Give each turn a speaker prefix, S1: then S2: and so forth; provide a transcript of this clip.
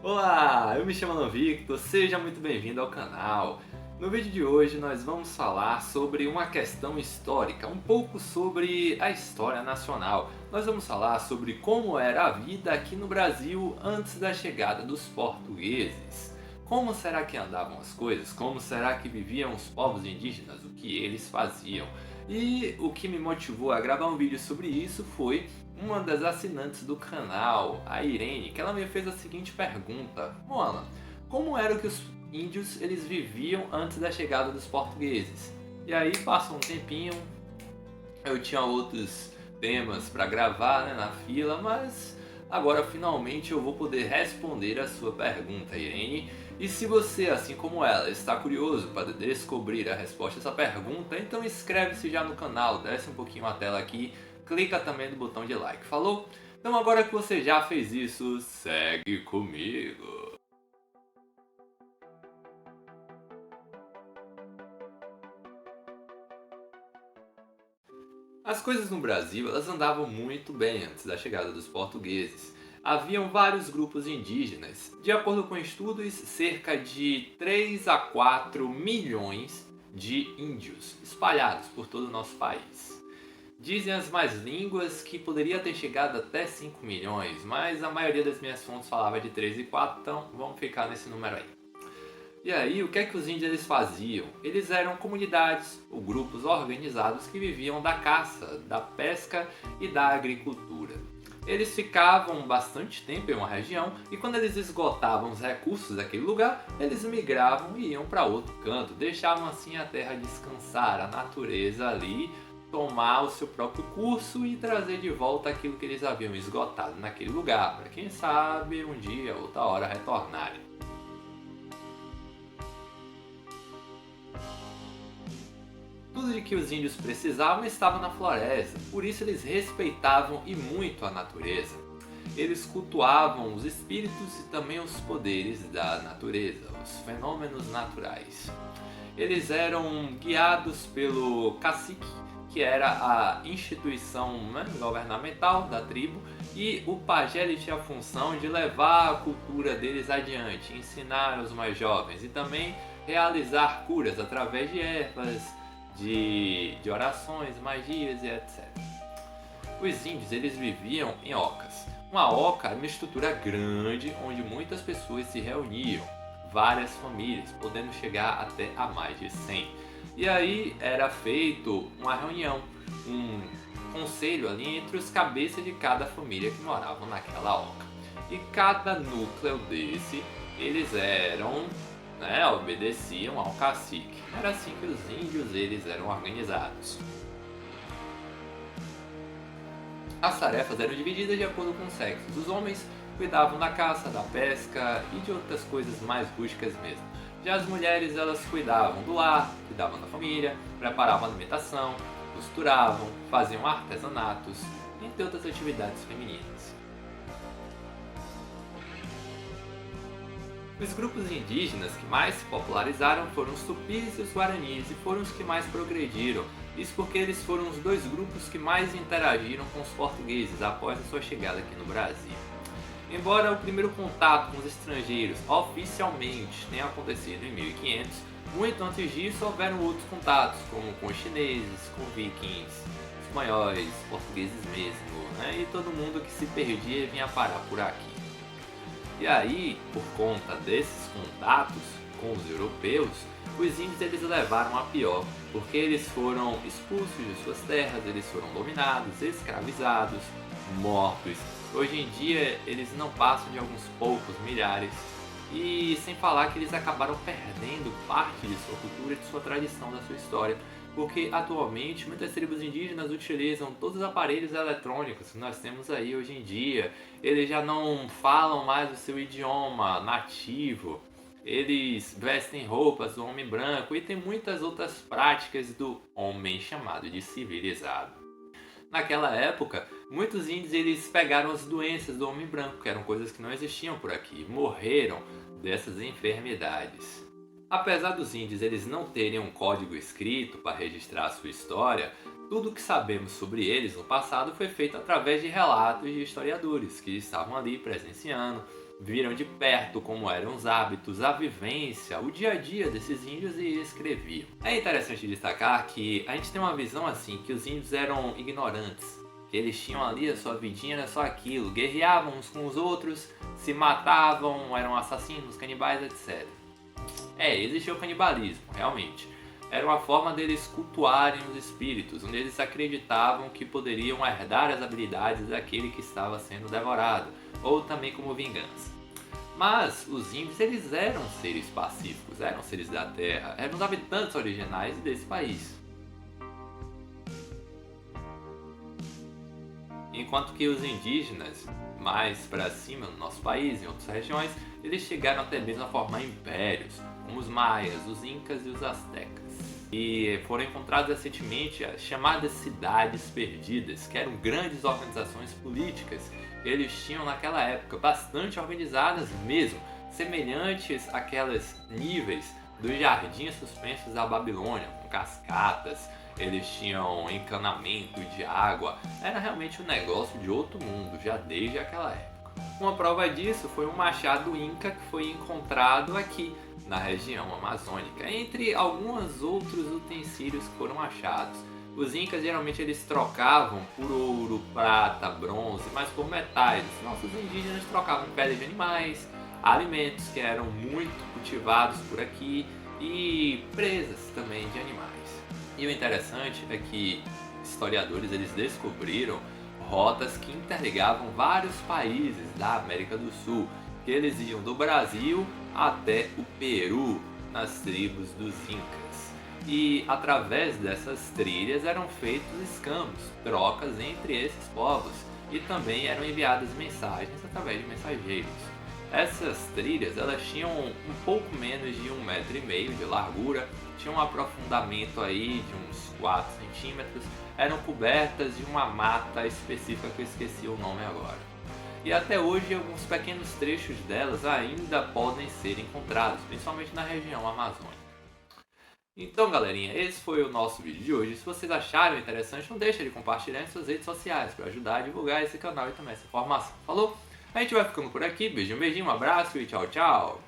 S1: Olá, eu me chamo Alan Victor, seja muito bem-vindo ao canal. No vídeo de hoje nós vamos falar sobre uma questão histórica, um pouco sobre a história nacional. Nós vamos falar sobre como era a vida aqui no Brasil antes da chegada dos portugueses. Como será que andavam as coisas? Como será que viviam os povos indígenas? O que eles faziam? E o que me motivou a gravar um vídeo sobre isso foi uma das assinantes do canal, a Irene, que ela me fez a seguinte pergunta: Moana, como era que os índios eles viviam antes da chegada dos portugueses? E aí passa um tempinho, eu tinha outros temas para gravar, né, na fila, mas agora finalmente eu vou poder responder a sua pergunta, Irene. E se você, assim como ela, está curioso para descobrir a resposta a essa pergunta, então inscreve-se já no canal, desce um pouquinho a tela aqui, clica também no botão de like, falou? Então agora que você já fez isso, segue comigo! As coisas no Brasil elas andavam muito bem antes da chegada dos portugueses. Haviam vários grupos indígenas. De acordo com estudos, cerca de 3 a 4 milhões de índios espalhados por todo o nosso país. Dizem as más línguas que poderia ter chegado até 5 milhões, mas a maioria das minhas fontes falava de 3 e 4, então vamos ficar nesse número aí. E aí, o que é que os índios eles faziam? Eles eram comunidades ou grupos organizados que viviam da caça, da pesca e da agricultura. Eles ficavam bastante tempo em uma região e quando eles esgotavam os recursos daquele lugar, eles migravam e iam para outro canto, deixavam assim a terra descansar, a natureza ali tomar o seu próprio curso e trazer de volta aquilo que eles haviam esgotado naquele lugar, para quem sabe um dia, outra hora retornarem. Tudo de que os índios precisavam estava na floresta, por isso eles respeitavam e muito a natureza. Eles cultuavam os espíritos e também os poderes da natureza, os fenômenos naturais. Eles eram guiados pelo cacique, que era a instituição, né, governamental da tribo, e o pajé ele tinha a função de levar a cultura deles adiante, ensinar os mais jovens e também realizar curas através de ervas, de orações, magias e etc. Os índios eles viviam em ocas. Uma oca é uma estrutura grande onde muitas pessoas se reuniam, várias famílias, podendo chegar até a mais de 100. E aí era feito uma reunião, um conselho ali entre os cabeças de cada família que moravam naquela oca. E cada núcleo desse, eles eram, né, obedeciam ao cacique. Era assim que os índios eles eram organizados. As tarefas eram divididas de acordo com o sexo. Os homens cuidavam da caça, da pesca e de outras coisas mais rústicas mesmo. Já as mulheres elas cuidavam do lar, cuidavam da família, preparavam a alimentação, costuravam, faziam artesanatos, entre outras atividades femininas. Os grupos indígenas que mais se popularizaram foram os tupis e os guaranis e foram os que mais progrediram. Isso porque eles foram os dois grupos que mais interagiram com os portugueses após a sua chegada aqui no Brasil. Embora o primeiro contato com os estrangeiros oficialmente tenha acontecido em 1500, muito antes disso houveram outros contatos, como com os chineses, com vikings, espanhóis, portugueses mesmo, né? E todo mundo que se perdia vinha parar por aqui. E aí, por conta desses contatos com os europeus, os índios eles levaram a pior, porque eles foram expulsos de suas terras, eles foram dominados, escravizados, mortos. Hoje em dia eles não passam de alguns poucos milhares, e sem falar que eles acabaram perdendo parte de sua cultura, de sua tradição, da sua história, porque atualmente muitas tribos indígenas utilizam todos os aparelhos eletrônicos que nós temos aí hoje em dia. Eles já não falam mais o seu idioma nativo, eles vestem roupas do homem branco e tem muitas outras práticas do homem chamado de civilizado. Naquela época, muitos índios eles pegaram as doenças do homem branco, que eram coisas que não existiam por aqui, morreram dessas enfermidades. Apesar dos índios eles não terem um código escrito para registrar a sua história, Tudo o que sabemos sobre eles no passado foi feito através de relatos de historiadores que estavam ali presenciando, viram de perto como eram os hábitos, a vivência, o dia a dia desses índios e escreviam. É interessante destacar que a gente tem uma visão assim, que os índios eram ignorantes, que eles tinham ali a sua vidinha, era só aquilo, guerreavam uns com os outros, se matavam, eram assassinos, canibais, etc. Existia o canibalismo, realmente. Era uma forma deles cultuarem os espíritos, onde eles acreditavam que poderiam herdar as habilidades daquele que estava sendo devorado, ou também como vingança. Mas os índios, eles eram seres pacíficos, eram seres da terra, eram os habitantes originais desse país. Enquanto que os indígenas, mais para cima no nosso país, em outras regiões, eles chegaram até mesmo a formar impérios, como os maias, os incas e os astecas. E foram encontradas recentemente as chamadas cidades perdidas, que eram grandes organizações políticas que eles tinham naquela época, bastante organizadas mesmo, semelhantes àqueles níveis dos jardins suspensos da Babilônia, com cascatas. Eles tinham encanamento de água, era realmente um negócio de outro mundo, já desde aquela época. Uma prova disso foi um machado inca que foi encontrado aqui, na região amazônica, entre alguns outros utensílios que foram achados. Os incas geralmente eles trocavam por ouro, prata, bronze, mas por metais. Nossos indígenas trocavam peles de animais, alimentos que eram muito cultivados por aqui e presas também de animais. E o interessante é que historiadores eles descobriram rotas que interligavam vários países da América do Sul, que eles iam do Brasil até o Peru, nas tribos dos Incas. E através dessas trilhas eram feitos escambos, trocas entre esses povos, e também eram enviadas mensagens através de mensageiros. Essas trilhas elas tinham um pouco menos de 1,5 metro de largura, tinham um aprofundamento aí de uns 4 centímetros, eram cobertas de uma mata específica que eu esqueci o nome agora. E até hoje alguns pequenos trechos delas ainda podem ser encontrados, principalmente na região amazônica. Então galerinha, esse foi o nosso vídeo de hoje. Se vocês acharam interessante, não deixe de compartilhar em suas redes sociais para ajudar a divulgar esse canal e também essa informação. Falou? A gente vai ficando por aqui, beijinho, um abraço e tchau, tchau!